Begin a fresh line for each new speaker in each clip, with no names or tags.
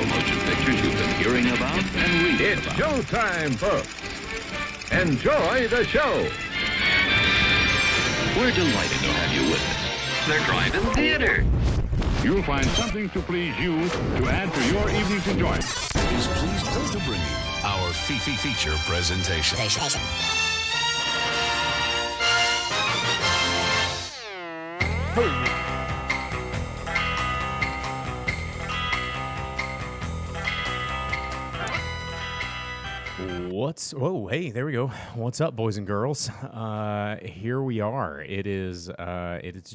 wonderful motion pictures you've been hearing about and reading
It's
about.
showtime, folks. Enjoy the show.
We're delighted to have you with us. They're drive-in theater.
You'll find something to please you to add to your evening's enjoyment.
Is pleased to bring you our feature presentation.
Hey, there we go. What's up, boys and girls? Here we are. It's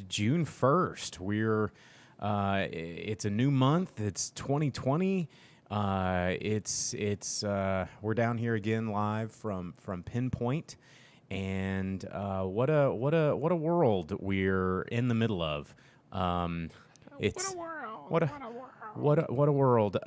June 1st. It's a new month. It's 2020. We're down here again live from Pinpoint, and what a world we're in the middle of. What a world.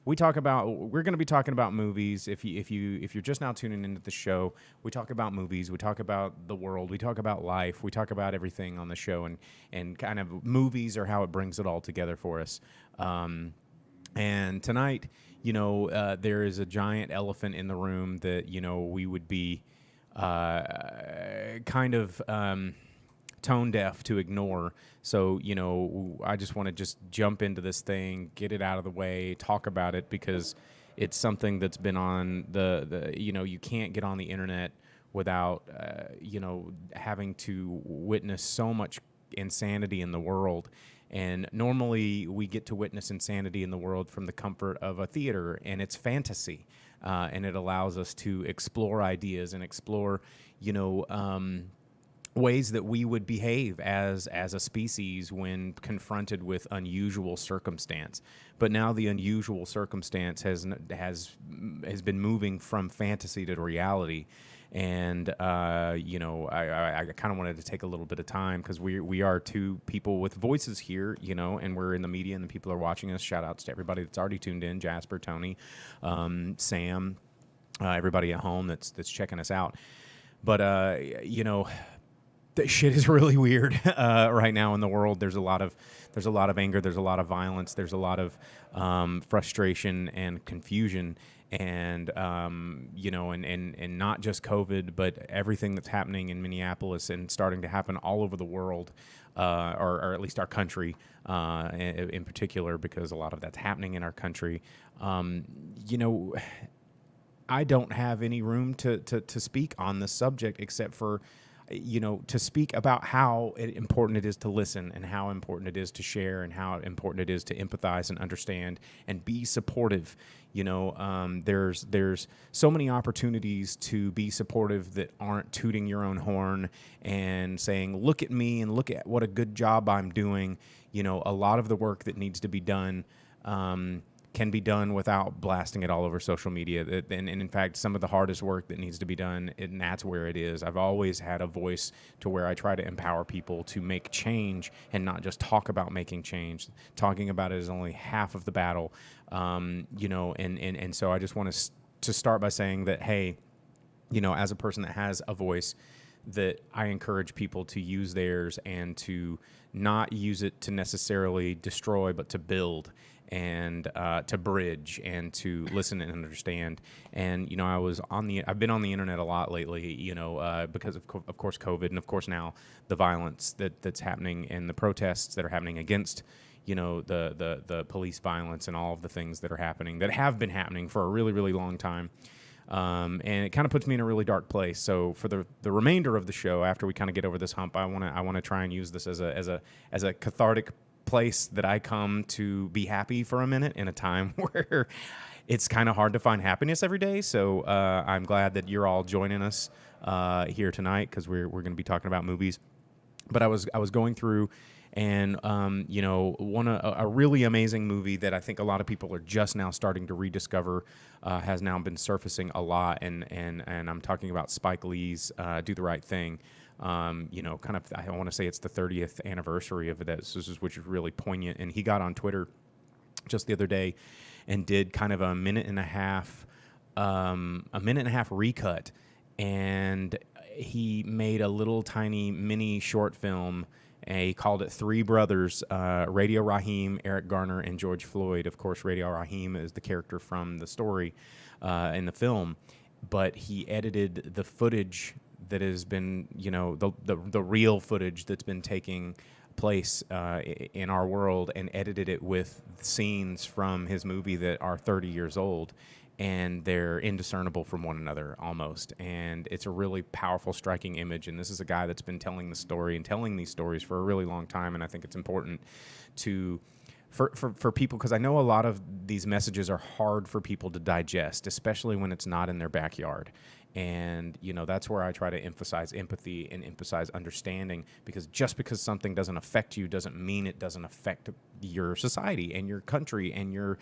We're going to be talking about movies. If you're just now tuning into the show, we talk about movies, we talk about the world, we talk about life, we talk about everything on the show, and kind of movies are how it brings it all together for us. And tonight, there is a giant elephant in the room that we would be kind of tone deaf to ignore. So, I just want to jump into this thing, get it out of the way, talk about it, because it's something that's been on you can't get on the internet without, having to witness so much insanity in the world. And normally we get to witness insanity in the world from the comfort of a theater, and it's fantasy. And it allows us to explore ideas and explore, ways that we would behave as a species when confronted with unusual circumstance. But now the unusual circumstance has been moving from fantasy to reality. And I kind of wanted to take a little bit of time, because we are two people with voices here, and we're in the media and the people are watching us. Shout outs to everybody that's already tuned in: Jasper, Tony, Sam, everybody at home that's checking us out. But the shit is really weird right now in the world. There's a lot of anger. There's a lot of violence. There's a lot of frustration and confusion, and and not just COVID, but everything that's happening in Minneapolis and starting to happen all over the world, or at least our country in particular, because a lot of that's happening in our country. I don't have any room to speak on this subject except for to speak about how important it is to listen, and how important it is to share, and how important it is to empathize and understand and be supportive. There's so many opportunities to be supportive that aren't tooting your own horn and saying, look at me and look at what a good job I'm doing. A lot of the work that needs to be done can be done without blasting it all over social media. And in fact, some of the hardest work that needs to be done, and that's where it is. I've always had a voice to where I try to empower people to make change and not just talk about making change. Talking about it is only half of the battle. And so I just want to start by saying that, hey, as a person that has a voice, that I encourage people to use theirs and to not use it to necessarily destroy, but to build, and to bridge, and to listen and understand. And I've been on the internet a lot lately, because of course COVID, and of course now the violence that's happening and the protests that are happening against the police violence, and all of the things that have been happening for a really, really long time. And it kind of puts me in a really dark place. So for the remainder of the show, after we kind of get over this hump, I want to try and use this as a cathartic place that I come to be happy for a minute in a time where it's kind of hard to find happiness every day. So I'm glad that you're all joining us here tonight, because we're going to be talking about movies. But I was going through, and a really amazing movie that I think a lot of people are just now starting to rediscover has now been surfacing a lot, and I'm talking about Spike Lee's Do the Right Thing. I want to say it's the 30th anniversary of it, which is really poignant. And he got on Twitter just the other day and did kind of a minute and a half recut, and he made a little tiny mini short film And he called it Three Brothers, Radio Raheem, Eric Garner, and George Floyd. Of course, Radio Raheem is the character from the story in the film, but he edited the footage that has been, the real footage that's been taking place in our world, and edited it with scenes from his movie that are 30 years old, and they're indiscernible from one another almost. And it's a really powerful, striking image. And this is a guy that's been telling the story and telling these stories for a really long time. And I think it's important to for people, because I know a lot of these messages are hard for people to digest, especially when it's not in their backyard. And, that's where I try to emphasize empathy and emphasize understanding, because just because something doesn't affect you doesn't mean it doesn't affect your society and your country and your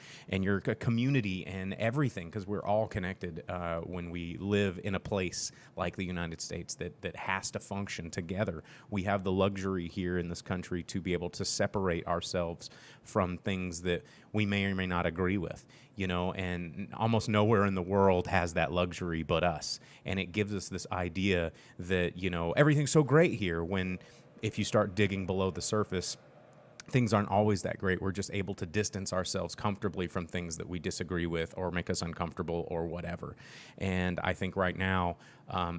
community and everything, because we're all connected when we live in a place like the United States that has to function together. We have the luxury here in this country to be able to separate ourselves from things that we may or may not agree with, and almost nowhere in the world has that luxury but us. And it gives us this idea that, everything's so great here, when if you start digging below the surface, things aren't always that great. We're just able to distance ourselves comfortably from things that we disagree with or make us uncomfortable or whatever. And I think right now,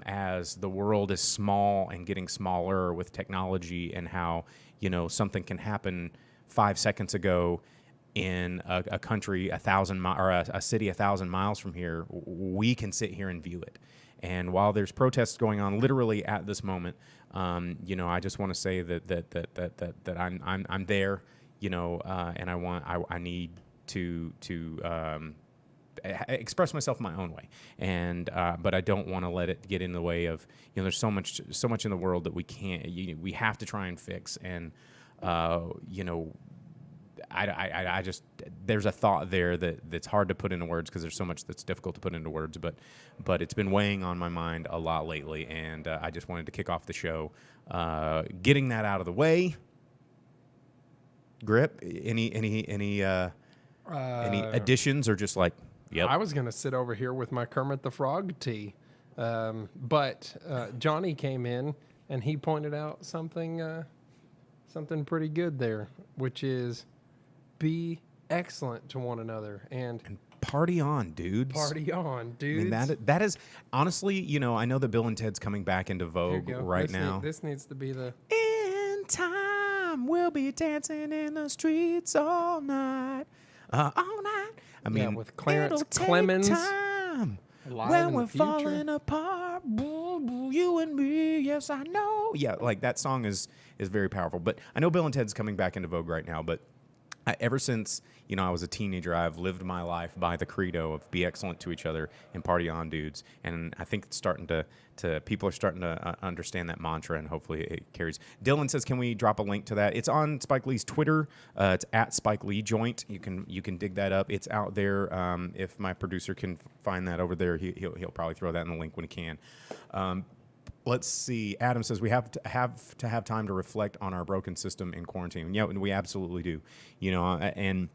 as the world is small and getting smaller with technology, and how, something can happen 5 seconds ago in a country 1,000 or a city 1,000 miles from here, we can sit here and view it. And while there's protests going on literally at this moment, I just want to say that I'm there, and I need to express myself my own way, and but I don't want to let it get in the way of, there's so much in the world that we can't, we have to try and fix, and I just, there's a thought there that's hard to put into words, because there's so much that's difficult to put into words, but it's been weighing on my mind a lot lately, and I just wanted to kick off the show getting that out of the way. Grip, any additions, or just like, yep?
I was gonna sit over here with my Kermit the Frog tea, but Johnny came in and he pointed out something pretty good there, which is be excellent to one another and
party on, dudes.
Party on, dudes.
I mean, that is honestly, I know that Bill and Ted's coming back into vogue right now.
This needs to be the
in time. We'll be dancing in the streets all night, all night. I mean,
with Clarence
it'll
Clemens.
take time when we're falling apart. You and me, yes, I know. Yeah, like that song is very powerful. But I know Bill and Ted's coming back into vogue right now. But ever since I was a teenager, I've lived my life by the credo of be excellent to each other and party on, dudes. And I think it's starting to people are starting to understand that mantra, and hopefully it carries. Dylan says, can we drop a link to that? It's on Spike Lee's Twitter. It's at Spike Lee Joint. You can dig that up. It's out there. If my producer can find that over there, he'll probably throw that in the link when he can. Let's see. Adam says we have to have time to reflect on our broken system in quarantine. Yeah, we absolutely do. And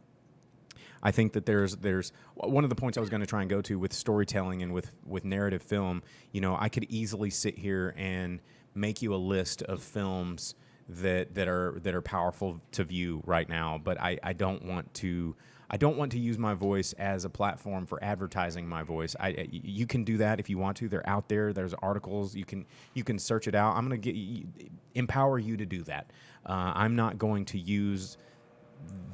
I think that there's one of the points I was going to try and go to with storytelling and with narrative film. I could easily sit here and make you a list of films that are powerful to view right now, but I don't want to use my voice as a platform for advertising my voice. You can do that if you want to. They're out there. There's articles. You can search it out. I'm going to empower you to do that. I'm not going to use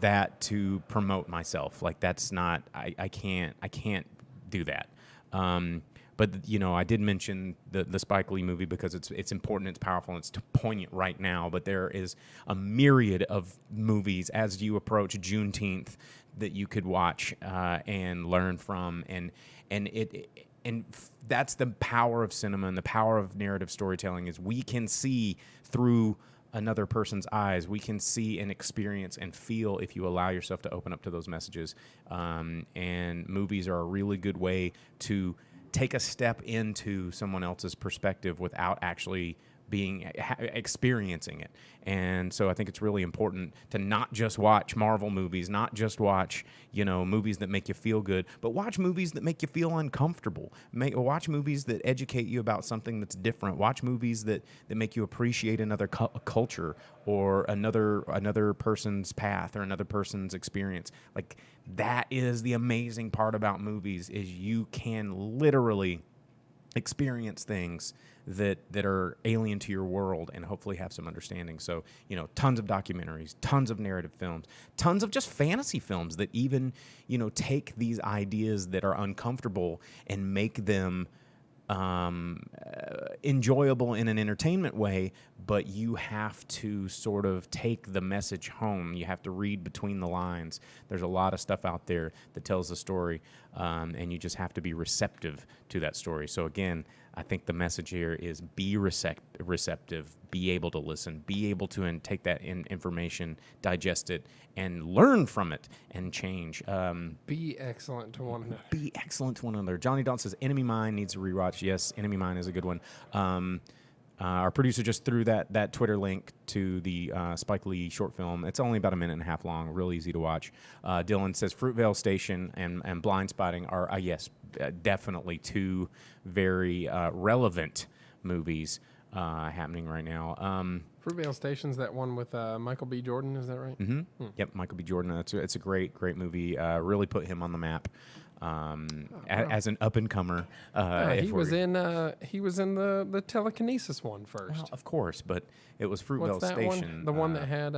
that to promote myself. Like, that's not. I can't do that. But I did mention the Spike Lee movie because it's important, it's powerful, and it's poignant right now. But there is a myriad of movies as you approach Juneteenth that you could watch and learn from, and that's the power of cinema and the power of narrative storytelling, is we can see through another person's eyes. We can see and experience and feel if you allow yourself to open up to those messages. And movies are a really good way to take a step into someone else's perspective without actually experiencing it. And so I think it's really important to not just watch Marvel movies, not just watch, movies that make you feel good, but watch movies that make you feel uncomfortable. Watch movies that educate you about something that's different. Watch movies that make you appreciate another culture or another person's path or another person's experience. Like, that is the amazing part about movies, is you can literally experience things that are alien to your world and hopefully have some understanding. So, tons of documentaries, tons of narrative films, tons of just fantasy films that even, take these ideas that are uncomfortable and make them enjoyable in an entertainment way, but you have to sort of take the message home. You have to read between the lines. There's a lot of stuff out there that tells a story, and you just have to be receptive to that story. So again, I think the message here is be receptive, be able to listen, be able to take that information, digest it, and learn from it and change.
Be excellent to one another.
Be excellent to one another. Johnny Dalton says Enemy Mine needs a rewatch. Yes, Enemy Mine is a good one. Our producer just threw that Twitter link to the Spike Lee short film. It's only about a minute and a half long, real easy to watch. Dylan says Fruitvale Station and Blind Spotting are, yes, definitely two very relevant movies happening right now.
Fruitvale Station's that one with Michael B. Jordan, is that right?
Mm-hmm. Yep, Michael B. Jordan. It's a great movie. Really put him on the map. As an up and comer,
he was in the telekinesis one first.
Well, of course, but it was Fruitvale
What's that
Station.
one? The one that had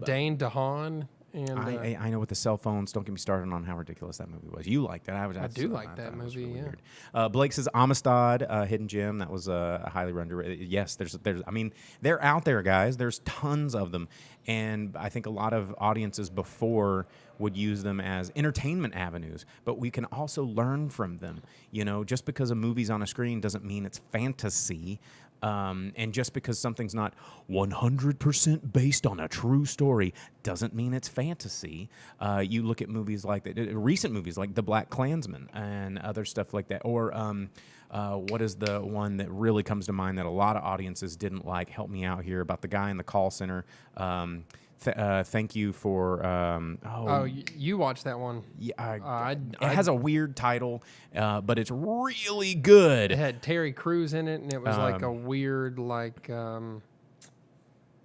Dane DeHaan and
I know with the cell phones. Don't get me started on how ridiculous that movie was. You liked that?
I do like that movie.
Really
yeah.
weird. Blake says Amistad, Hidden Gem. That was a highly underrated. Yes, there's. I mean, they're out there, guys. There's tons of them, and I think a lot of audiences before would use them as entertainment avenues, but we can also learn from them. Just because a movie's on a screen doesn't mean it's fantasy. And just because something's not 100% based on a true story doesn't mean it's fantasy. You look at movies like that, recent movies like The Black Klansman and other stuff like that. Or what is the one that really comes to mind that a lot of audiences didn't like? Help me out here, about the guy in the call center. Thank you for.
You watched that one?
Yeah, it has a weird title, but it's really good.
It had Terry Crews in it, and it was like a weird,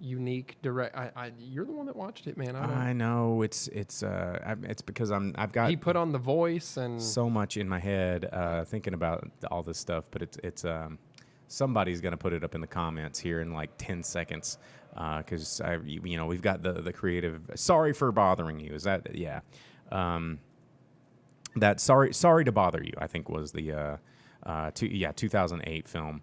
unique direct. You're the one that watched it, man.
I know it's because I've got.
He put on The Voice and
so much in my head thinking about all this stuff, but it's somebody's gonna put it up in the comments here in like 10 seconds. Because we've got the creative. Sorry for bothering you. Is that that sorry to bother you? I think was the 2008 film.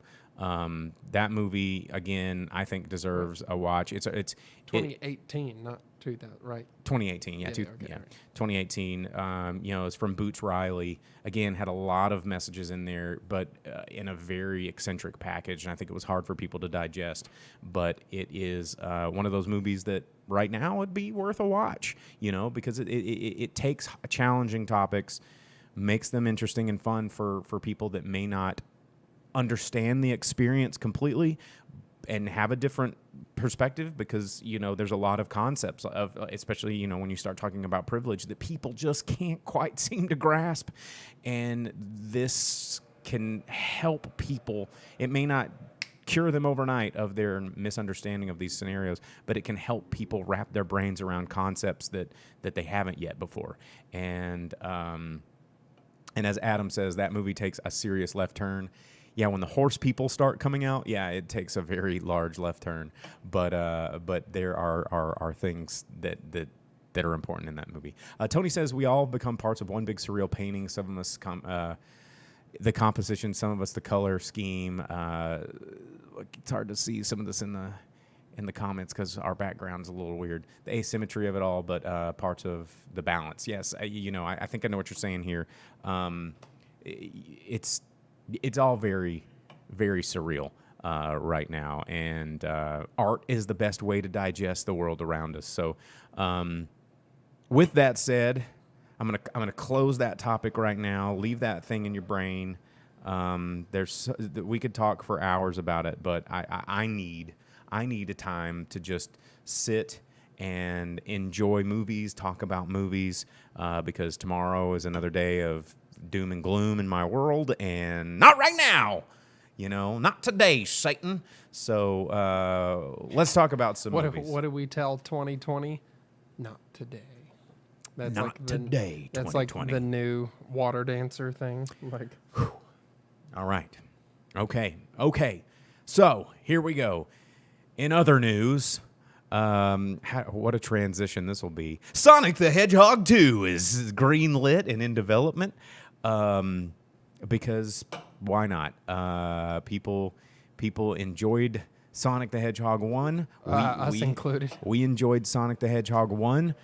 That movie again, I think deserves a watch. It's
2018, not 2000, right?
2018, yeah, 2018. It's from Boots Riley. Again, had a lot of messages in there, but in a very eccentric package, and I think it was hard for people to digest. But it is one of those movies that right now would be worth a watch, because it takes challenging topics, makes them interesting and fun for people that may not understand the experience completely and have a different perspective, because there's a lot of concepts of, especially when you start talking about privilege, that people just can't quite seem to grasp, and this can help people. It may not cure them overnight of their misunderstanding of these scenarios, but it can help people wrap their brains around concepts that they haven't yet before. And as Adam says, that movie takes a serious left turn. Yeah, when the horse people start coming out, yeah, it takes a very large left turn. But there are things that are important in that movie. Tony says we all become parts of one big surreal painting. Some of us the composition, some of us the color scheme. It's hard to see some of this in the comments because our background's a little weird. The asymmetry of it all, but parts of the balance. Yes, I think I know what you're saying here. It's all very, very surreal right now, and art is the best way to digest the world around us. So, with that said, I'm gonna close that topic right now. Leave that thing in your brain. We could talk for hours about it, but I need a time to just sit and enjoy movies, talk about movies, because tomorrow is another day of doom and gloom in my world, and not right now. Not today, Satan. So let's talk about some movies.
What did we tell 2020? Not today. That's
Not
like
today,
That's like
2020.
the new water dancer thing. Like,
All right. Okay. So here we go. In other news, what a transition this will be. Sonic the Hedgehog 2 is green-lit and in development. Because why not? People enjoyed Sonic the Hedgehog 1.
us included.
We enjoyed Sonic the Hedgehog 1.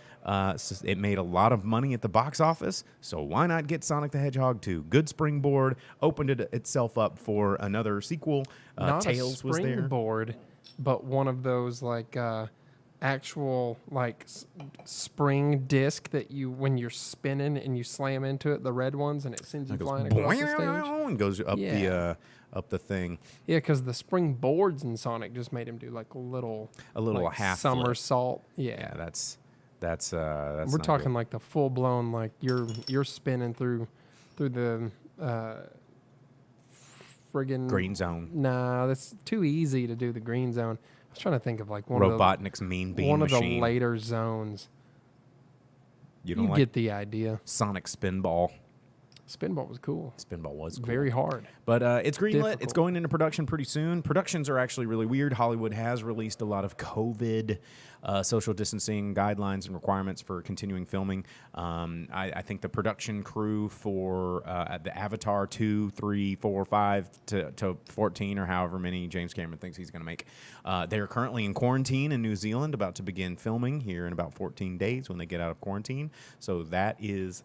It made a lot of money at the box office, so why not get Sonic the Hedgehog 2? Good springboard, opened itself up for another sequel.
Not
Tails
a
was there.
springboard, but one of those like actual like spring disc that when you're spinning and you slam into it, the red ones, and it sends you
It goes
flying across the stage.
and goes up
Yeah.
up the thing.
Yeah, because the spring boards in Sonic just made him do like a little like,
half
somersault.
Yeah,
Yeah,
that's
we're
not
talking
good.
like the full blown like you're spinning through the friggin'
Green Zone.
Nah, that's too easy to do the green zone. I was trying to think of like one
Robotnik's mean
of
bean
the, one
machine.
of the later zones.
You don't
You
like
get the idea.
Sonic Spinball.
Spinball was cool.
Spinball was cool.
Very hard.
But it's greenlit. It's
Difficult.
going into production pretty soon. Productions are actually really weird. Hollywood has released a lot of COVID social distancing guidelines and requirements for continuing filming. I think the production crew for the Avatar 2, 3, 4, 5 to 14 or however many James Cameron thinks he's going to make, they're currently in quarantine in New Zealand, about to begin filming here in about 14 days when they get out of quarantine. So that is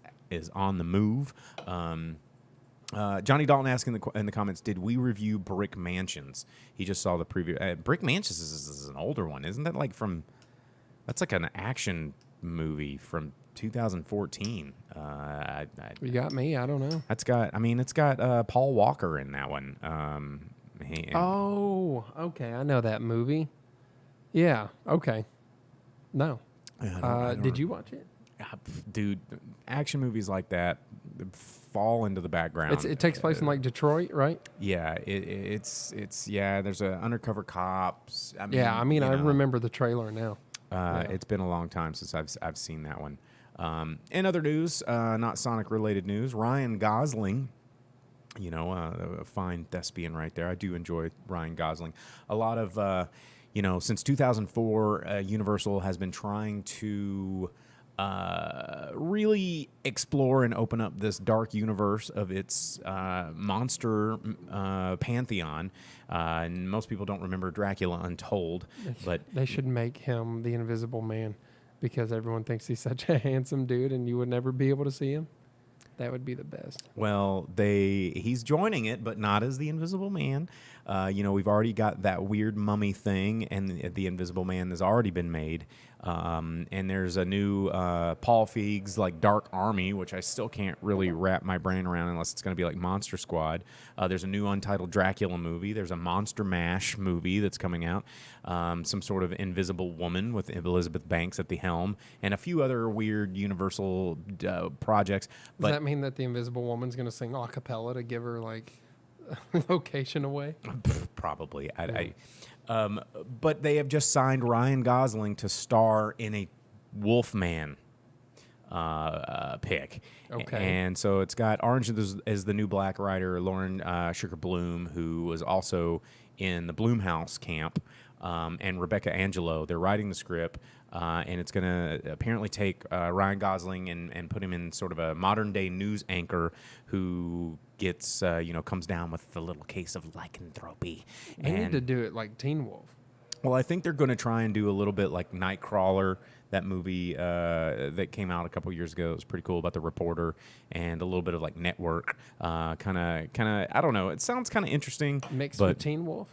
on the move. Johnny Dalton asking in the comments, did we review Brick Mansions? He just saw the preview. Brick Mansions is an older one, isn't that like from? That's like an action movie from 2014.
You got me. I don't know.
It's got Paul Walker in that one.
Oh, okay. I know that movie. Yeah. Okay. No. Did you watch it?
Dude, action movies like that fall into the background.
It takes place in like Detroit, right?
Yeah, it's there's a undercover cops. I
I remember the trailer now.
It's been a long time since I've seen that one. In other news, not Sonic related news, Ryan Gosling, a fine thespian right there. I do enjoy Ryan Gosling. A lot of since 2004, Universal has been trying to really explore and open up this dark universe of its monster pantheon. And most people don't remember Dracula Untold, but
They should make him the Invisible Man because everyone thinks he's such a handsome dude and you would never be able to see him. That would be the best.
well, he's joining it, but not as the Invisible Man. We've already got that weird mummy thing, and the Invisible Man has already been made. And there's a new Paul Feig's like Dark Army, which I still can't really wrap my brain around unless it's going to be like Monster Squad. There's a new untitled Dracula movie. There's a Monster Mash movie that's coming out. Some sort of Invisible Woman with Elizabeth Banks at the helm, and a few other weird Universal projects.
Does that mean that the Invisible Woman's going to sing a cappella to give her like location away?
Probably. But they have just signed Ryan Gosling to star in a Wolfman pick.
Okay.
And so it's got Orange is the New Black writer, Lauren Sugar Bloom, who was also in the Blumhouse camp, and Rebecca Angelo. They're writing the script, and it's going to apparently take Ryan Gosling and put him in sort of a modern-day news anchor who gets, comes down with a little case of lycanthropy.
They need to do it like Teen Wolf.
Well, I think they're going to try and do a little bit like Nightcrawler, that movie that came out a couple years ago. It was pretty cool about the reporter, and a little bit of like Network. Kind of. I don't know. It sounds kind of interesting.
Mixed
but
with Teen Wolf?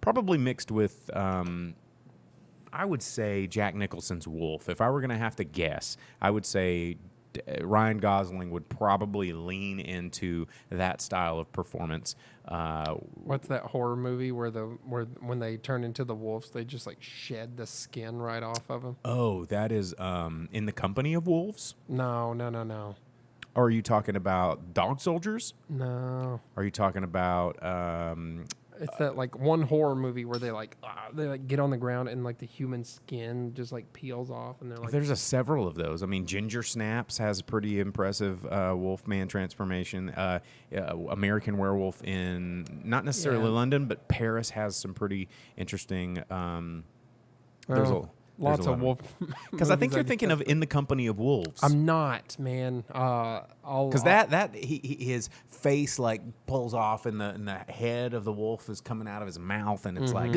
Probably mixed with, I would say Jack Nicholson's Wolf. If I were going to have to guess, I would say Ryan Gosling would probably lean into that style of performance.
What's that horror movie where when they turn into the wolves, they just like shed the skin right off of them?
Oh, that is In the Company of Wolves?
No.
Or are you talking about Dog Soldiers?
No.
Are you talking about
It's that like one horror movie where they get on the ground and like the human skin just like peels off and they're like
there's several of those. I mean, Ginger Snaps has a pretty impressive Wolfman transformation. American Werewolf in not necessarily London, but Paris has some pretty interesting.
lots of wolf.
Because I think you're thinking of In the Company of Wolves.
I'm not, man.
Because his face like pulls off and the head of the wolf is coming out of his mouth and it's like,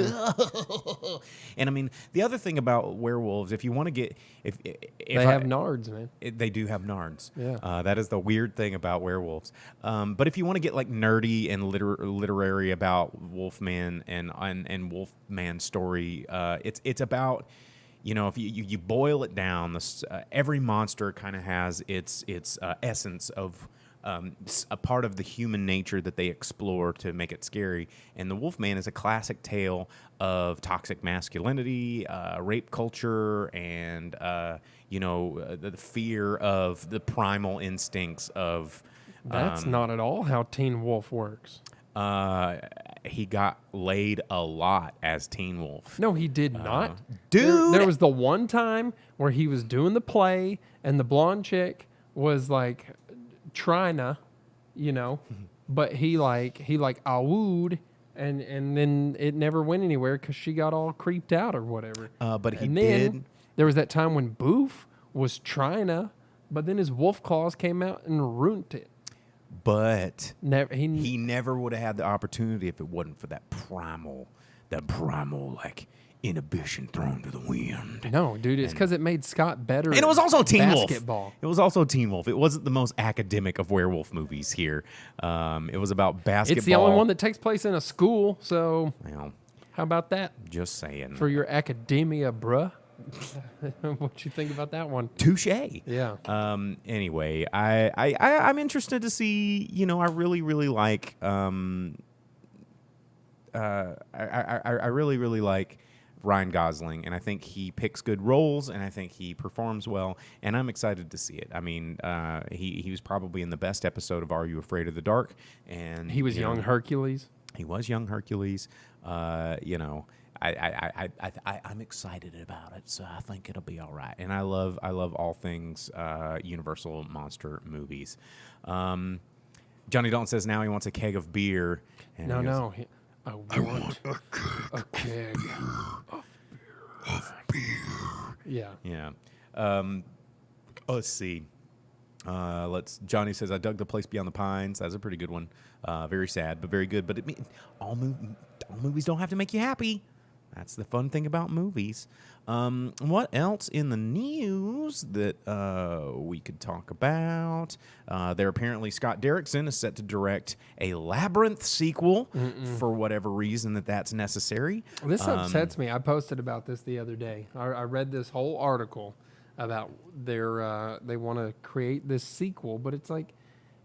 and I mean the other thing about werewolves, if you want to get if
they have nards, man.
They do have nards.
Yeah,
that is the weird thing about werewolves. But if you want to get like nerdy and literary about Wolfman and Wolfman story, it's about. You know, if you boil it down, every monster kind of has its essence of a part of the human nature that they explore to make it scary. And the Wolfman is a classic tale of toxic masculinity, rape culture, and the fear of the primal instincts of.
That's not at all how Teen Wolf works.
He got laid a lot as Teen Wolf.
No, he did not.
Dude!
There was the one time where he was doing the play and the blonde chick was like trying but he awooed and then it never went anywhere because she got all creeped out or whatever.
But he
and
did.
Then there was that time when Boof was trying to, but then his wolf claws came out and ruined it.
But
he
never would have had the opportunity if it wasn't for that primal like inhibition thrown to the wind.
No, dude, it's because it made Scott better.
And it was also Teen
basketball.
Wolf. It was also Teen Wolf. It wasn't the most academic of werewolf movies here. It was about basketball.
It's the only one that takes place in a school. So, how about that?
Just saying.
For your academia, bruh. What you think about that one?
Touche.
Yeah.
Anyway, I'm interested to see. I really like. I really like Ryan Gosling, and I think he picks good roles, and I think he performs well, and I'm excited to see it. I mean, he was probably in the best episode of Are You Afraid of the Dark? And
he was young Hercules.
He was young Hercules. I'm excited about it, so I think it'll be all right. And I love all things Universal monster movies. Johnny Dalton says now he wants a keg of beer. And
I want a keg of beer.
Yeah. Let's see. Johnny says I dug The Place Beyond the Pines. That's a pretty good one. Very sad, but very good. But all movies don't have to make you happy. That's the fun thing about movies. What else in the news that we could talk about? Apparently Scott Derrickson is set to direct a Labyrinth sequel for whatever reason that's necessary.
This upsets me. I posted about this the other day. I read this whole article about they want to create this sequel, but it's like,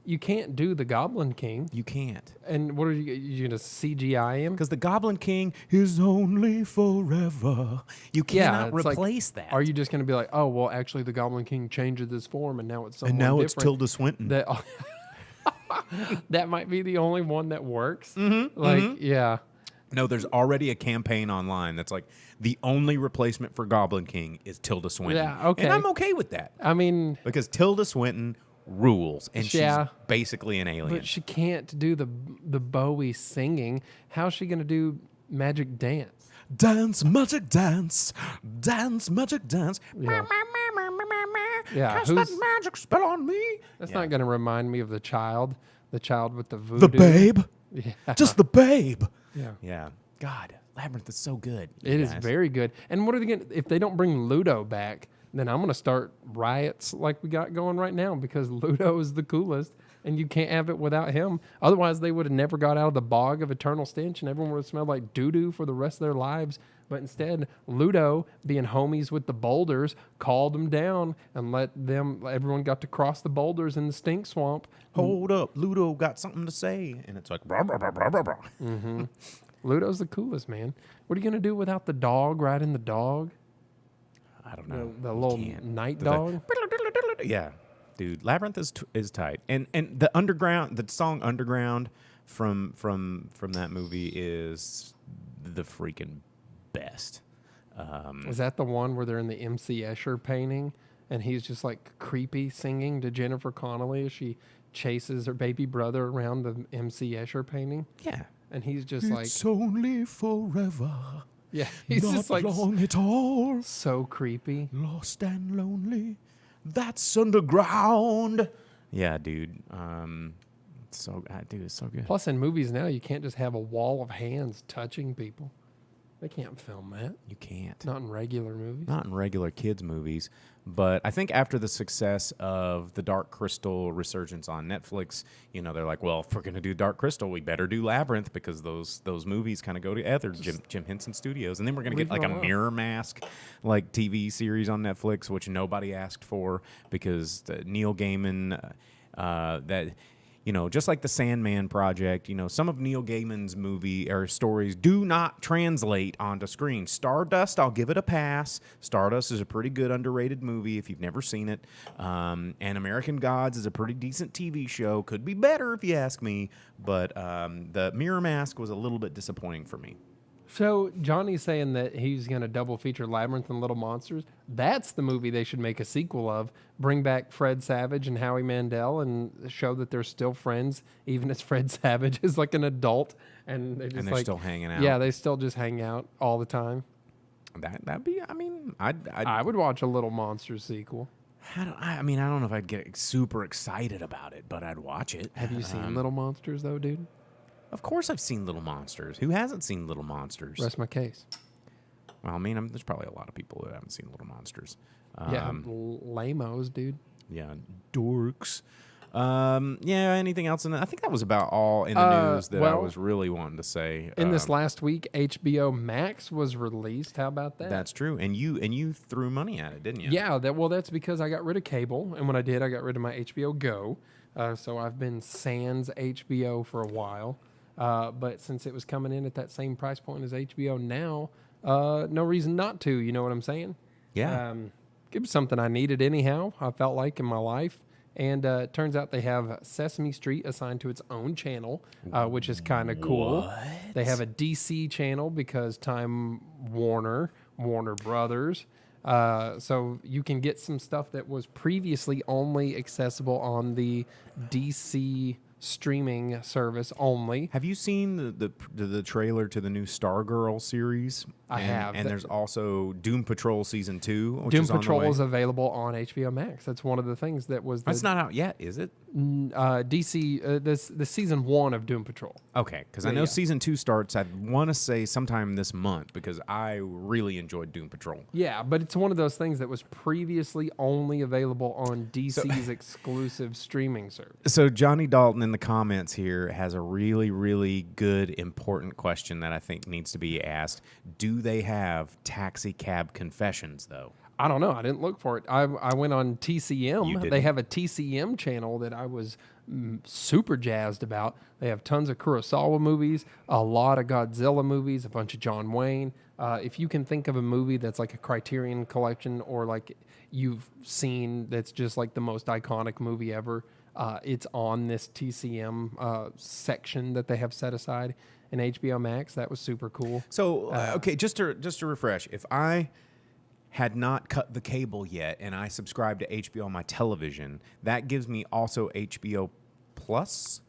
you can't do the Goblin King.
You can't.
And what are you going to CGI him?
Because the Goblin King is only forever. You cannot replace that.
Are you just going to be like, oh, well, actually, the Goblin King changed this form, and now it's someone different.
It's Tilda Swinton.
That might be the only one that works.
Yeah. No, there's already a campaign online that's like, the only replacement for Goblin King is Tilda Swinton.
Yeah, okay.
And I'm okay with that.
I mean...
Because Tilda Swinton rules, and she's basically an alien.
But she can't do the Bowie singing. How's she going to do Magic Dance?
Dance, magic dance. Dance, magic dance.
Yeah.
Cast that magic spell on me.
That's not going to remind me of the child with the voodoo.
The babe.
Yeah.
Just the babe.
Yeah.
Yeah. God, Labyrinth is so good.
It is very good. And what are they going to, if they don't bring Ludo back, then I'm going to start riots like we got going right now because Ludo is the coolest and you can't have it without him. Otherwise, they would have never got out of the bog of eternal stench and everyone would have smelled like doo-doo for the rest of their lives But instead, Ludo, being homies with the boulders, called them down and everyone got to cross the boulders in the stink swamp.
Hold up, Ludo got something to say. And it's like, blah, blah, blah, blah, blah, blah.
Ludo's the coolest, man. What are you going to do without the dog, riding the dog?
I don't know.
The
You
little
can't.
night dog?
Yeah, dude, Labyrinth is tight, and the song Underground from that movie is the freaking best.
Is that the one where they're in the MC Escher painting and he's just like creepy singing to Jennifer Connelly as she chases her baby brother around the MC Escher painting?
Yeah,
And he's just like,
it's only forever.
yeah, he's
not
just like
long at all.
so creepy.
Lost and lonely. That's underground. Yeah, dude. It's so good.
Plus, in movies now, you can't just have a wall of hands touching people. They can't film that.
You can't.
Not in regular movies.
Not in regular kids' movies. But I think after the success of the Dark Crystal resurgence on Netflix, they're like, well, if we're going to do Dark Crystal, we better do Labyrinth because those movies kind of go together, Jim Henson Studios. And then we're going to get like a Mirror Mask like TV series on Netflix, which nobody asked for because Neil Gaiman, just like the Sandman Project, some of Neil Gaiman's movie or stories do not translate onto screen. Stardust, I'll give it a pass. Stardust is a pretty good underrated movie if you've never seen it. And American Gods is a pretty decent TV show. Could be better if you ask me, but the Mirror Mask was a little bit disappointing for me.
So Johnny's saying that he's going to double feature Labyrinth and Little Monsters. That's the movie they should make a sequel of. Bring back Fred Savage and Howie Mandel and show that they're still friends, even as Fred Savage is like an adult. And they're
still hanging out.
Yeah, they still just hang out all the time.
That'd be,
I would watch a Little Monsters sequel.
I don't know if I'd get super excited about it, but I'd watch it.
Have you seen Little Monsters, though, dude?
Of course I've seen Little Monsters. Who hasn't seen Little Monsters?
Rest my case.
Well, there's probably a lot of people who haven't seen Little Monsters.
Lamos, dude.
Yeah, dorks. Anything else in it? I think that was about all in the news that I was really wanting to say.
In this last week, HBO Max was released. How about that?
That's true. And you threw money at it, didn't you?
Yeah, that's because I got rid of cable. And when I did, I got rid of my HBO Go. So I've been sans HBO for a while. But since it was coming in at that same price point as HBO now, no reason not to. You know what I'm saying?
Yeah.
It was something I needed anyhow, I felt like, in my life. And it turns out they have Sesame Street assigned to its own channel, which is kind of cool.
What?
They have a DC channel because Time Warner Brothers. So you can get some stuff that was previously only accessible on the DC streaming service only.
Have you seen the trailer to the new Stargirl series?
I have.
And there's also Doom Patrol Season 2, which
Doom
is on the
Patrol
way.
is available on HBO Max. That's one of the things that was.
That's not out yet, is it?
DC. The season 1 of Doom Patrol.
Okay, because I know Season 2 starts, I want to say sometime this month, because I really enjoyed Doom Patrol.
Yeah, but it's one of those things that was previously only available on DC's exclusive streaming service.
So Johnny Dalton in the comments here has a really, really good, important question that I think needs to be asked. Do they have taxi cab confessions, though?
I don't know. I didn't look for it. I went on
You
TCM.
didn't?
They have a TCM channel that I was super jazzed about. They have tons of Kurosawa movies, a lot of Godzilla movies, a bunch of John Wayne. If you can think of a movie that's like a Criterion collection or like you've seen that's just like the most iconic movie ever, it's on this TCM section that they have set aside in HBO Max. That was super cool.
So, okay, just to refresh, if I had not cut the cable yet and I subscribe to HBO on my television, that gives me also HBO Plus?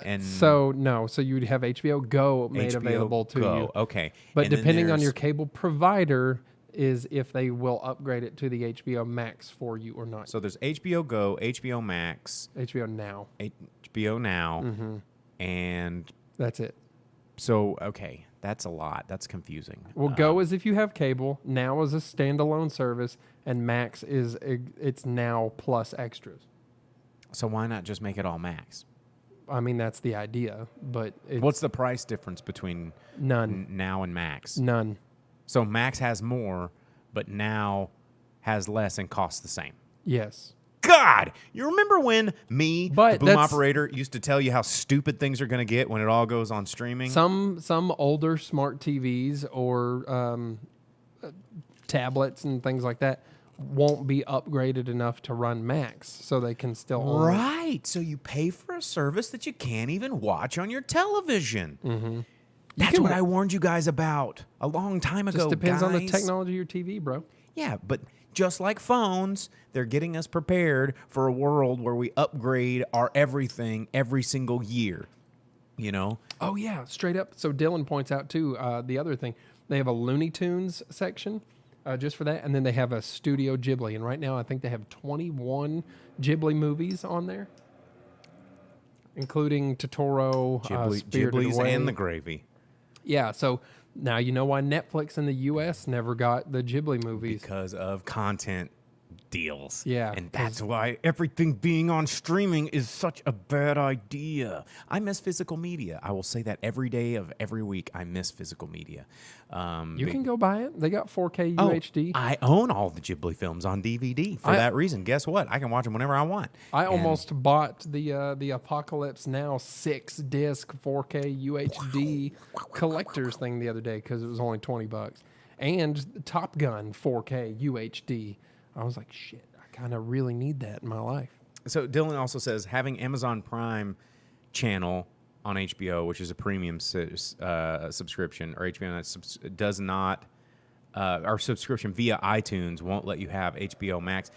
And
So you'd have HBO Go made
HBO
available to
Go,
you.
okay.
But
And then
depending on
there's-
your cable provider is if they will upgrade it to the HBO Max for you or not.
So there's HBO Go, HBO Max,
HBO Now.
HBO Now,
Mm-hmm.
and
That's it.
so, okay, that's a lot. That's confusing.
Well, Go is if you have cable. Now is a standalone service, and Max is it's Now plus extras.
So why not just make it all Max?
I mean, that's the idea, but it's
What's the price difference between
none.
Now and Max?
None.
So Max has more, but now has less and costs the same.
Yes.
God, you remember when me,
But
the boom
that's-
operator, used to tell you how stupid things are going to get when it all goes on streaming?
Some older smart TVs or tablets and things like that won't be upgraded enough to run Max, so they can still own it.
Right. So you pay for a service that you can't even watch on your television. Mm-hmm. That's
can-
what I warned you guys about a long time ago.
Just depends on the
guys.
technology of your TV, bro.
Yeah, but just like phones, they're getting us prepared for a world where we upgrade our everything every single year. You know?
Oh yeah, straight up. So Dylan points out too, the other thing, they have a Looney Tunes section just for that, and then they have a Studio Ghibli. And right now, I think they have 21 Ghibli movies on there, including Totoro, Spirited
Ghibli's
Away.
and the gravy.
Yeah, so now you know why Netflix in the U.S. never got the Ghibli movies.
Because of content deals.
Yeah,
And that's why everything being on streaming is such a bad idea. I miss physical media. I will say that every day of every week. I miss physical media.
You can go buy it. They got 4K
Oh,
UHD.
I own all the Ghibli films on DVD for that reason. Guess what? I can watch them whenever I want.
I
And
almost bought the Apocalypse Now 6-disc 4K UHD collector's thing the other day because it was only $20, and Top Gun 4K UHD. I was like, shit, I kind of really need that in my life.
So Dylan also says having Amazon Prime channel on HBO, which is a premium subscription, or HBO does not. Our subscription via iTunes won't let you have HBO Max.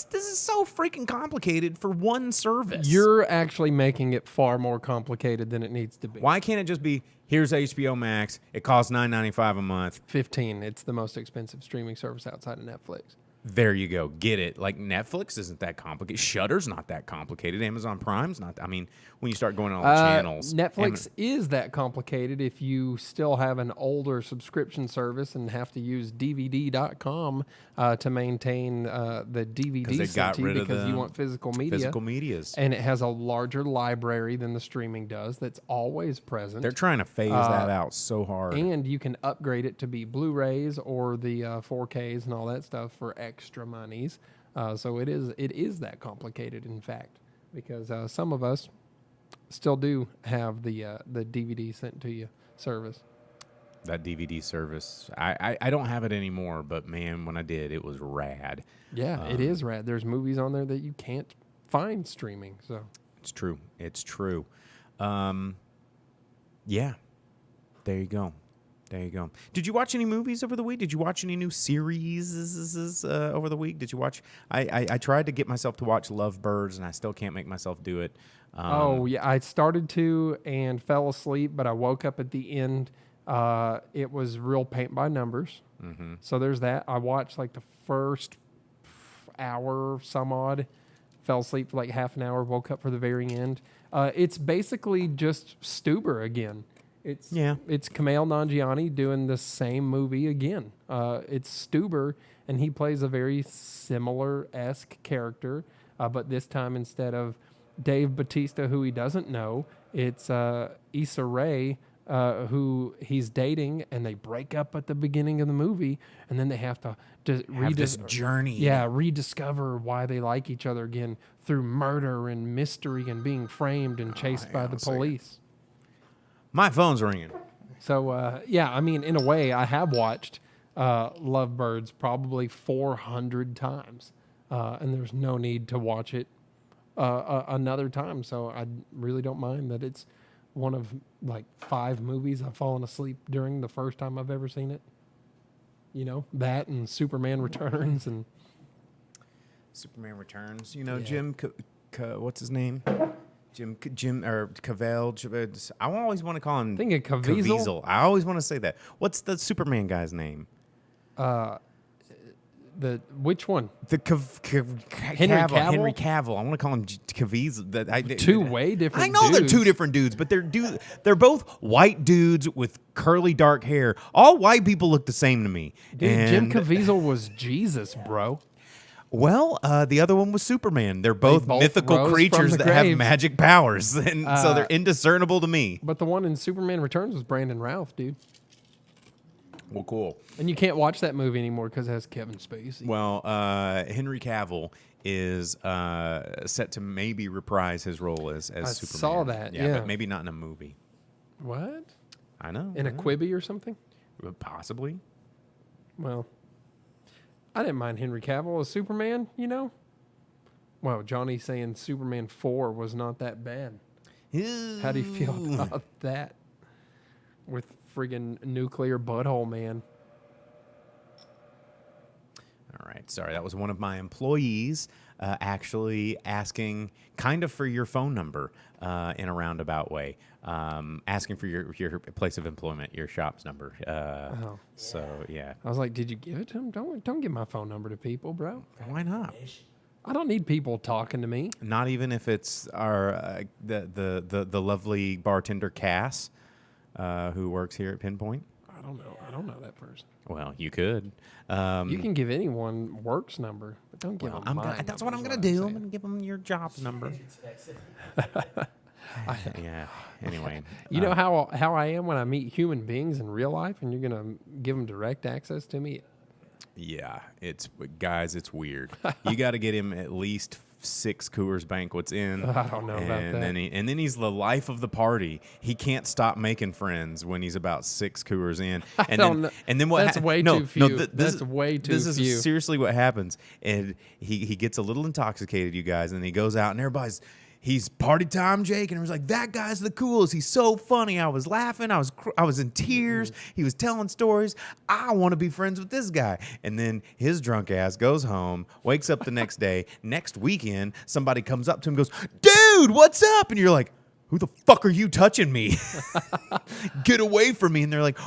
This is so freaking complicated for one service.
You're actually making it far more complicated than it needs to be.
Why can't it just be, here's HBO Max, it costs $9.95 a month.
15. It's the most expensive streaming service outside of Netflix.
There you go. Get it. Like Netflix isn't that complicated. Shudder's not that complicated. Amazon Prime's not. I mean, when you start going on all the channels.
Netflix is that complicated if you still have an older subscription service and have to use DVD.com to maintain the DVD
they got
sent to you
rid of
because you
the
want physical media.
Physical medias.
And it has a larger library than the streaming does that's always present.
They're trying to phase that out so hard.
And you can upgrade it to be Blu-rays or the 4Ks and all that stuff for extra monies. So it is that complicated, in fact, because some of us still do have the DVD sent to you service.
That DVD service. I don't have it anymore, but man, when I did, it was rad.
Yeah, it is rad. There's movies on there that you can't find streaming. So
It's true. It's true. Yeah. There you go. There you go. Did you watch any movies over the week? Did you watch any new series over the week? Did you watch? I tried to get myself to watch Lovebirds, and I still can't make myself do it.
oh yeah, I started to and fell asleep, but I woke up at the end. It was real paint by numbers. Mm-hmm. So there's that. I watched like the first hour, some odd. Fell asleep for like half an hour. Woke up for the very end. It's basically just Stuber again. It's Kumail Nanjiani doing the same movie again. It's Stuber, and he plays a very similar-esque character, but this time instead of Dave Bautista, who he doesn't know, it's Issa Rae, who he's dating, and they break up at the beginning of the movie, and then they have to
have this journey.
Yeah, rediscover why they like each other again through murder and mystery and being framed and chased by the police.
My phone's ringing.
So, yeah, I mean, in a way, I have watched Lovebirds probably 400 times, and there's no need to watch it another time. So I really don't mind that it's one of like 5 movies I've fallen asleep during the first time I've ever seen it. You know, that and Superman Returns and
Superman Returns. You know,
Yeah.
Jim, what's his name? Jim or Cavell. I always want to call him.
I think Caviezel.
I always want to say that. What's the Superman guy's name?
Which one?
The
Henry Cavill?
Henry Cavill. I want to call him Caviezel.
Two way different.
I know they're
dudes.
two different dudes, but they're both white dudes with curly dark hair. All white people look the same to me.
Dude, Jim Caviezel was Jesus, bro.
Well, the other one was Superman. They're both
both
mythical
rose
creatures
from the
that have
graves.
magic powers, and so they're indiscernible to me.
But the one in Superman Returns was Brandon Routh, dude.
Well, cool.
And you can't watch that movie anymore because it has Kevin Spacey.
Well, Henry Cavill is set to maybe reprise his role as Superman.
saw that, yeah.
But maybe not in a movie.
What?
I know.
In a Quibi or something?
Possibly.
Well, I didn't mind Henry Cavill as Superman, you know? Well, Johnny saying Superman 4 was not that bad. How do you feel about that? With friggin' nuclear butthole man.
All right. Sorry, that was one of my employees actually asking kind of for your phone number in a roundabout way, asking for your place of employment, your shop's number. So, yeah.
I was like, did you give it to him? Don't give my phone number to people, bro.
Why not?
I don't need people talking to me.
Not even if it's our the lovely bartender Cass, who works here at Pinpoint.
I don't know that person.
Well, you could.
You can give anyone work's number, but don't give them mine.
That's what I'm going to do. I'm going to give them your job's number. Yeah. Anyway.
You know how I am when I meet human beings in real life, and you're going to give them direct access to me?
Yeah. It's weird. You got to get him at least 6 Coors Banquets in.
I don't know about that.
And then he's the life of the party. He can't stop making friends when he's about 6 Coors in. And then what?
That's way too few. That's way too few.
This is seriously what happens. And he gets a little intoxicated, you guys, and he goes out and he's party time, Jake, and he was like, that guy's the coolest. He's so funny. I was laughing. I was in tears. He was telling stories. I want to be friends with this guy. And then his drunk ass goes home, wakes up the next day. Next weekend, somebody comes up to him and goes, dude, what's up? And you're like, who the fuck are you touching me? Get away from me. And they're like,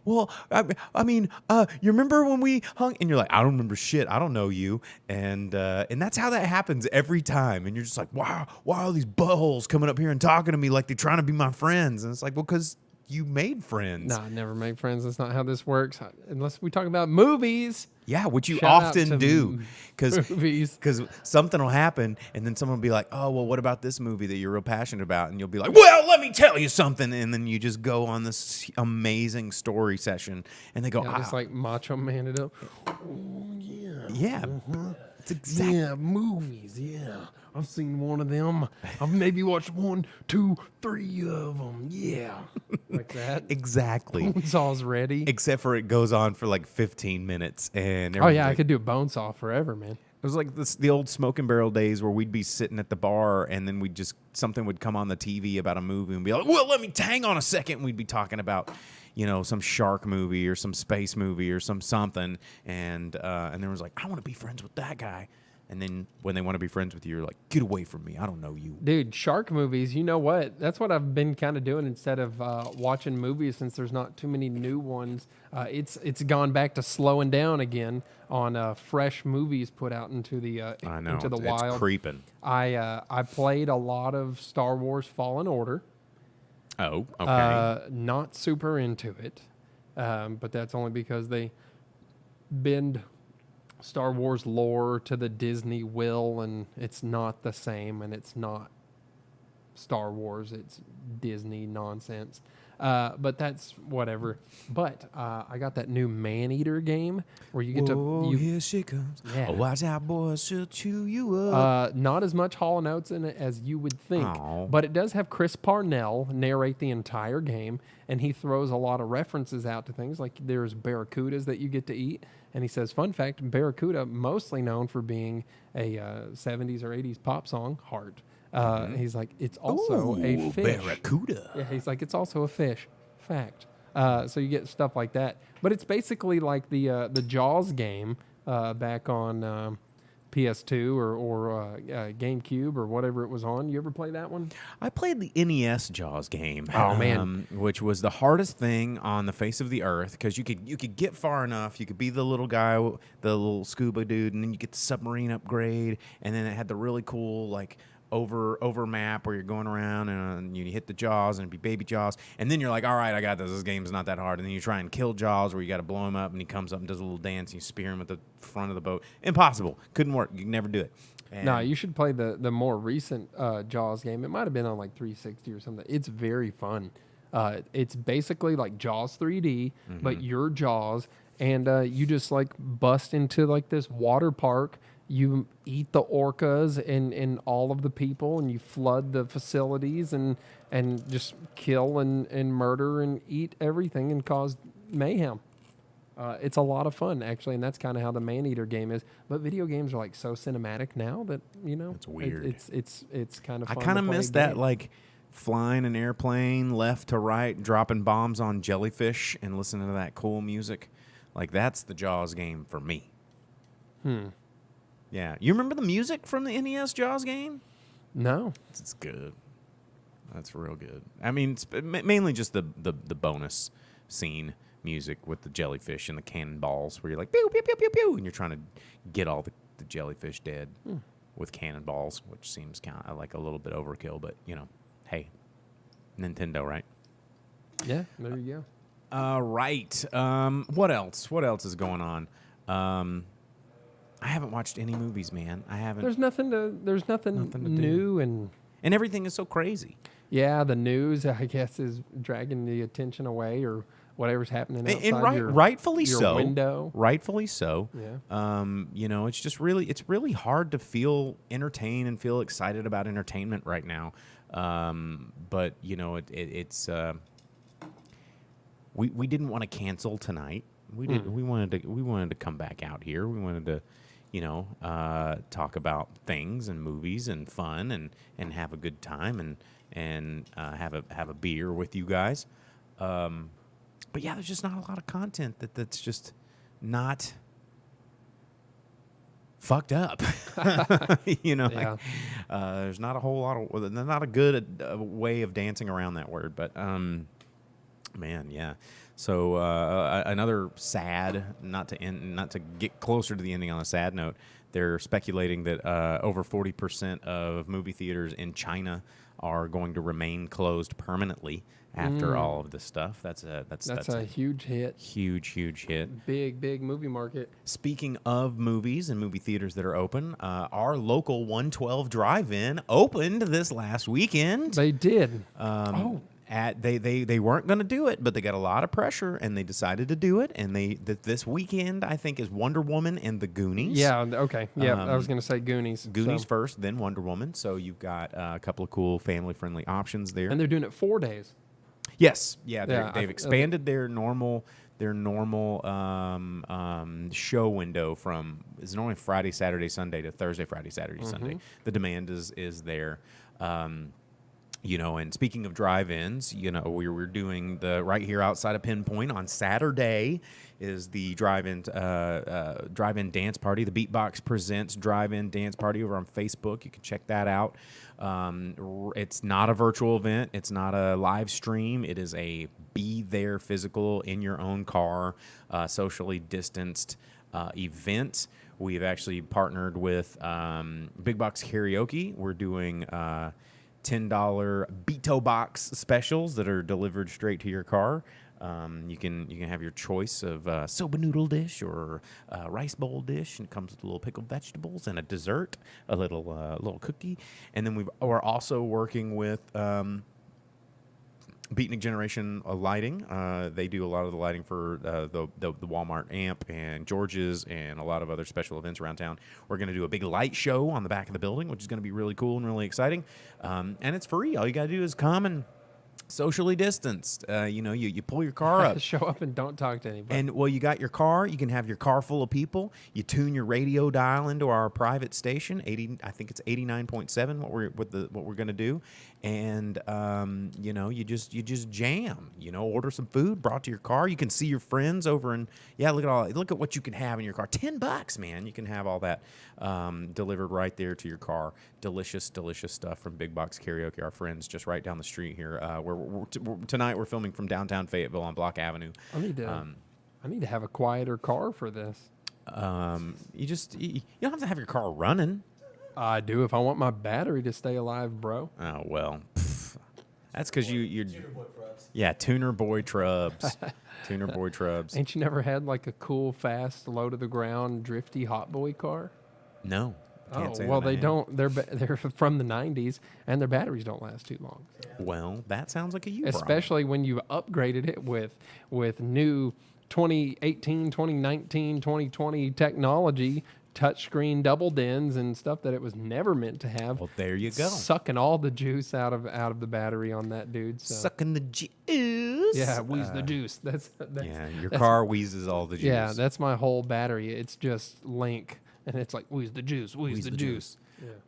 well, I mean, you remember when we hung? And you're like, I don't remember shit. I don't know you. And that's how that happens every time. And you're just like, wow, why are these buttholes coming up here and talking to me like they're trying to be my friends? And it's like, well, because you made friends.
No, I never made friends. That's not how this works. Unless we talk about movies.
Yeah, which you
Shout out
often
to
do.
movies.
Because something will happen, and then someone will be like, oh, well, what about this movie that you're real passionate about? And you'll be like, well, let me tell you something. And then you just go on this amazing story session, and they go,
Yeah, just like Macho Man it up.
yeah. It's exactly.
Yeah, movies. Yeah, I've seen one of them. I've maybe watched 1, 2, 3 of them. Yeah, like that.
Exactly.
Bonesaw's ready.
Except for it goes on for like 15 minutes, and
Oh yeah, I
like,
could do a Bonesaw forever, man.
It was like the old smoking barrel days where we'd be sitting at the bar, and then something would come on the TV about a movie, and be like, well, let me hang on a second. And we'd be talking about, some shark movie or some space movie or something, and there was like, I want to be friends with that guy. And then when they want to be friends with you, you're like, get away from me. I don't know you.
Dude, shark movies, you know what? That's what I've been kind of doing instead of watching movies, since there's not too many new ones. It's gone back to slowing down again on fresh movies put out into the into the wild.
It's creeping.
I played a lot of Star Wars Fallen Order.
Oh, okay.
Not super into it, but that's only because they bend Star Wars lore to the Disney will, and it's not the same, and it's not Star Wars, it's Disney nonsense. But that's whatever. But I got that new Man-Eater game where you get
here she comes.
Yeah.
Watch out, boys, she'll chew you up.
Not as much Hall & Oates in it as you would think.
Aww.
But it does have Chris Parnell narrate the entire game, and he throws a lot of references out to things. Like there's barracudas that you get to eat. And he says, fun fact, barracuda, mostly known for being a 70s or 80s pop song, Heart. He's like, it's also a fish.
Barracuda.
Yeah, he's like, it's also a fish. Fact. So you get stuff like that. But it's basically like the Jaws game back on PS2 or GameCube or whatever it was on. You ever play that one?
I played the NES Jaws game.
Oh, man.
Which was the hardest thing on the face of the earth, because you could get far enough. You could be the little guy, the little scuba dude, and then you get the submarine upgrade, and then it had the really cool like over map where you're going around and you hit the Jaws and it'd be baby Jaws, and then you're like, all right, I got this. This game's not that hard. And then you try and kill Jaws, where you got to blow him up, and he comes up and does a little dance, and you spear him at the front of the boat. Impossible. Couldn't work. You can never do it. And
no, you should play the more recent Jaws game. It might have been on like 360 or something. It's very fun. It's basically like Jaws 3D,
Mm-hmm.
but your Jaws, and you just like bust into like this water park. You eat the orcas and all of the people, and you flood the facilities and just kill and murder and eat everything and cause mayhem. It's a lot of fun, actually, and that's kind of how the Maneater game is. But video games are like so cinematic now that
It's weird.
It's kind of.
I
fun
kind
to
of
play a
miss that,
game.
like flying an airplane left to right, dropping bombs on jellyfish, and listening to that cool music. Like that's the Jaws game for me. Yeah, you remember the music from the NES Jaws game?
No.
It's good. That's real good. I mean, it's mainly just the bonus scene music with the jellyfish and the cannonballs, where you're like pew pew pew pew pew, and you're trying to get all the jellyfish dead with cannonballs, which seems kind of like a little bit overkill, but hey, Nintendo, right?
Yeah, there you
Right. What else? What else is going on? I haven't watched any movies, man. I
go.
haven't.
There's nothing
Nothing to
new and.
And everything is so crazy.
Yeah, the news, I guess, is dragging the attention away, or whatever's happening outside
And rightfully
your
so.
window.
Rightfully so.
Yeah.
It's just it's really hard to feel entertained and feel excited about entertainment right now. But it's we didn't want to cancel tonight. We wanted to come back out here. We wanted to talk about things and movies and fun and have a good time and have a beer with you guys. But yeah, there's just not a lot of content that's just not fucked up.
Yeah.
There's not a whole lot of, not a good way of dancing around that word, but man, yeah. So another sad, not to get closer to the ending on a sad note, they're speculating that over 40% of movie theaters in China are going to remain closed permanently after all of this stuff. That's
a huge hit.
Huge hit.
Big movie market.
Speaking of movies and movie theaters that are open, our local 112 Drive-In opened this last weekend.
They did.
They weren't going to do it, but they got a lot of pressure, and they decided to do it. And this weekend, I think, is Wonder Woman and the Goonies.
Yeah. Okay. Yeah. I was going to say Goonies.
Goonies first, then Wonder Woman. So you've got a couple of cool family-friendly options there.
And they're doing it 4 days.
Yes. Yeah.
Yeah,
They've expanded their normal show window from it's normally Friday, Saturday, Sunday to Thursday, Friday, Saturday, Sunday. The demand is there. And speaking of drive-ins, we were doing the right here outside of Pinpoint on Saturday is the drive-in dance party. The Beatbox Presents Drive-In Dance Party over on Facebook. You can check that out. It's not a virtual event. It's not a live stream. It is a be there physical in your own car, socially distanced event. We've actually partnered with Big Box Karaoke. We're doing $10 Beto Box specials that are delivered straight to your car. You can have your choice of soba noodle dish or rice bowl dish, and it comes with little pickled vegetables and a dessert, a little cookie. And then we're also working with Beatnik Generation Lighting. They do a lot of the lighting for the Walmart amp and George's and a lot of other special events around town. We're going to do a big light show on the back of the building, which is going to be really cool and really exciting. And it's free. All you got to do is come and socially distanced. You pull your car up.
Show up and don't talk to anybody.
And you got your car. You can have your car full of people. You tune your radio dial into our private station. I think it's 89.7. What we're gonna do, and you just jam. Order some food brought to your car. You can see your friends over, and look at what you can have in your car. $10, man. You can have all that delivered right there to your car. Delicious stuff from Big Box Karaoke. Our friends just right down the street here. Tonight we're filming from downtown Fayetteville on Block Avenue.
I need to have a quieter car for this.
You don't have to have your car running.
I do if I want my battery to stay alive, bro.
Oh well, that's because you're Tuner Boy Trubs. Tuner Boy Trubs.
Ain't you never had like a cool, fast, low to the ground, drifty hot boy car?
No, Can't say
well,
that I
they
am.
don't. They're from the '90s, and their batteries don't last too long. So.
Well, that sounds like a you problem.
Especially when you've upgraded it with new 2018, 2019, 2020 technology, touchscreen double DINs and stuff that it was never meant to have.
Well, there you go.
Sucking all the juice out of the battery on that dude. So.
Sucking the juice.
Yeah, wheeze the juice. That's
Yeah, your car wheezes all the juice.
Yeah, that's my whole battery. It's just Link, and it's like wheeze the juice, wheeze the juice.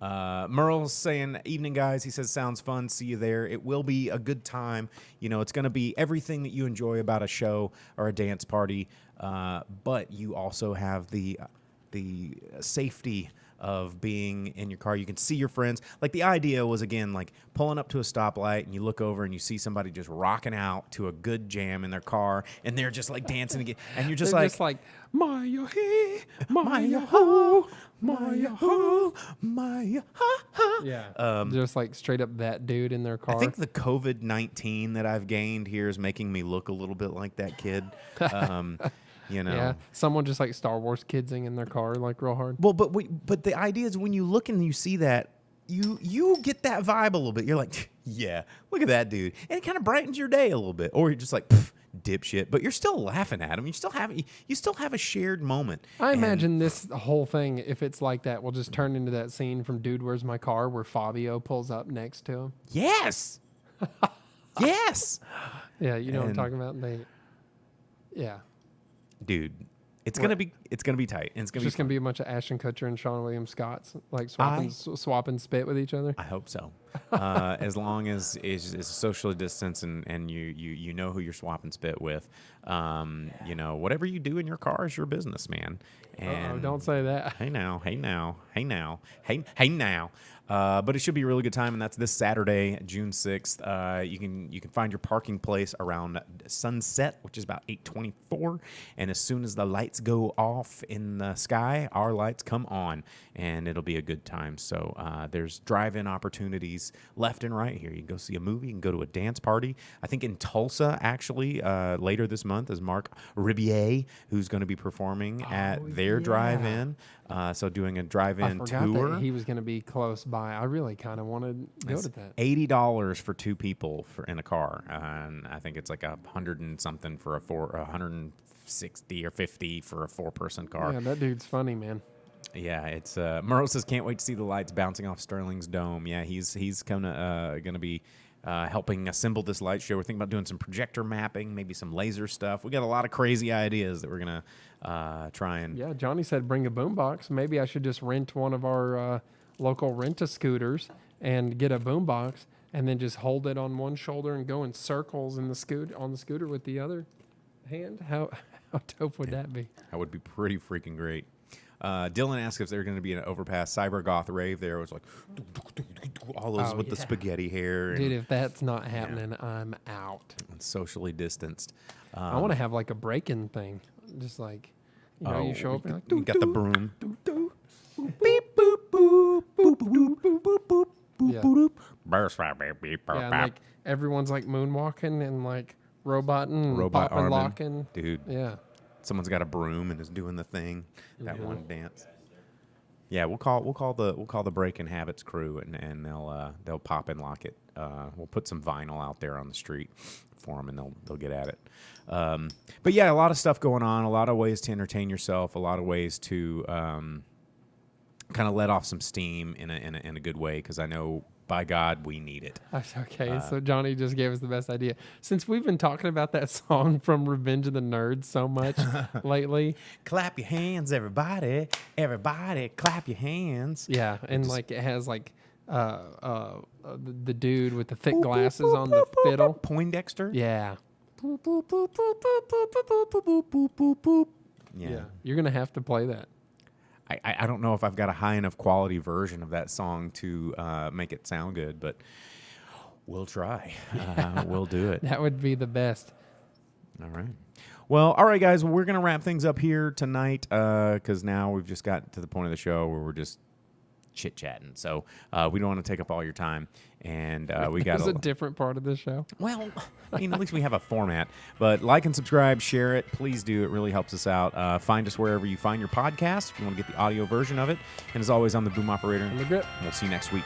Merle's saying, evening, guys. He says, sounds fun. See you there. It will be a good time. You know, it's going to be everything that you enjoy about a show or a dance party, but you also have the safety of being in your car. You can see your friends. Like, the idea was, again, like pulling up to a stoplight and you look over and you see somebody just rocking out to a good jam in their car and they're just like dancing again. And you're just
They're
like,
just like Maya he, Maya ho, Maya ho.
Maya, ha, ha.
Yeah, just like straight up that dude in their car.
I think the COVID-19 that I've gained here is making me look a little bit like that kid. You know.
Yeah, someone just like Star Wars kidsing in their car like real hard.
Well, but the idea is when you look and you see that, you get that vibe a little bit. You're like, yeah, look at that dude, and it kind of brightens your day a little bit. Or you're just like, dipshit, but you're still laughing at him. You still have a shared moment.
I imagine this whole thing, if it's like that, will just turn into that scene from Dude, Where's My Car, where Fabio pulls up next to him.
Yes. Yes.
Yeah, you know what I'm talking about. Yeah.
Dude, it's gonna be tight. And it's
Just gonna be a bunch of Ashton Kutcher and Sean William Scotts like swapping spit with each other.
I hope so. As long as it's socially distanced and you know who you're swapping spit with. You know, whatever you do in your car is your business, man. And
don't say that.
Hey now. But it should be a really good time, and that's this Saturday, June 6th. You can find your parking place around sunset, which is about 8:24. And as soon as the lights go off in the sky, our lights come on, and it'll be a good time. So there's drive-in opportunities left and right here. You can go see a movie, you can go to a dance party. I think in Tulsa, actually, later this month is Mark Ribier, who's going to be performing at their drive-in. So doing a drive-in
I forgot
tour.
that he was going to be close by. I really kind of wanted to go to that.
$80 for two people in a car, and I think it's like $100 and something for $160 or $50 for a 4-person car.
Yeah, that dude's funny, man.
Yeah, it's Merle says can't wait to see the lights bouncing off Sterling's dome. Yeah, he's gonna be helping assemble this light show. We're thinking about doing some projector mapping, maybe some laser stuff. We got a lot of crazy ideas that we're gonna try and.
Yeah, Johnny said bring a boombox. Maybe I should just rent one of our local rent-a-scooters and get a boombox, and then just hold it on one shoulder and go in circles in the scooter with the other hand. How dope would that be?
That would be pretty freaking great. Dylan asked if they're going to be an overpass cyber goth rave. There was like all those with the spaghetti hair.
Dude, if that's not happening, I'm out.
And socially distanced.
I want to have like a break-in thing, just like you show up and like,
you got the broom.
Beep boop boop boop boop boop boop boop. Yeah, and like everyone's like moonwalking and like roboting, popping,
arming.
locking.
Dude.
Yeah.
Someone's got a broom and is doing the thing, that one dance. Yeah, we'll call the Breaking Habits crew and they'll pop and lock it. We'll put some vinyl out there on the street for them and they'll get at it. But yeah, a lot of stuff going on, a lot of ways to entertain yourself, a lot of ways to kind of let off some steam in a good way, because I know, by God, we need it.
That's okay. So Johnny just gave us the best idea. Since we've been talking about that song from Revenge of the Nerds so much lately.
Clap your hands, everybody. Everybody, clap your hands.
Yeah, and like it has like the dude with the thick glasses on the fiddle.
Poindexter?
Yeah.
Yeah.
You're going to have to play that.
I don't know if I've got a high enough quality version of that song to make it sound good, but we'll try. We'll do it.
That would be the best.
All right. Well, all right, guys. Well, we're going to wrap things up here tonight because now we've just got to the point of the show where we're just chit-chatting. So we don't want to take up all your time. And we got
It's a different part of the show.
well, I mean, at least we have a format. But like and subscribe, share it. Please do. It really helps us out. Find us wherever you find your podcast if you want to get the audio version of it. And as always, I'm the Boom Operator.
And the Grip.
We'll see you next week.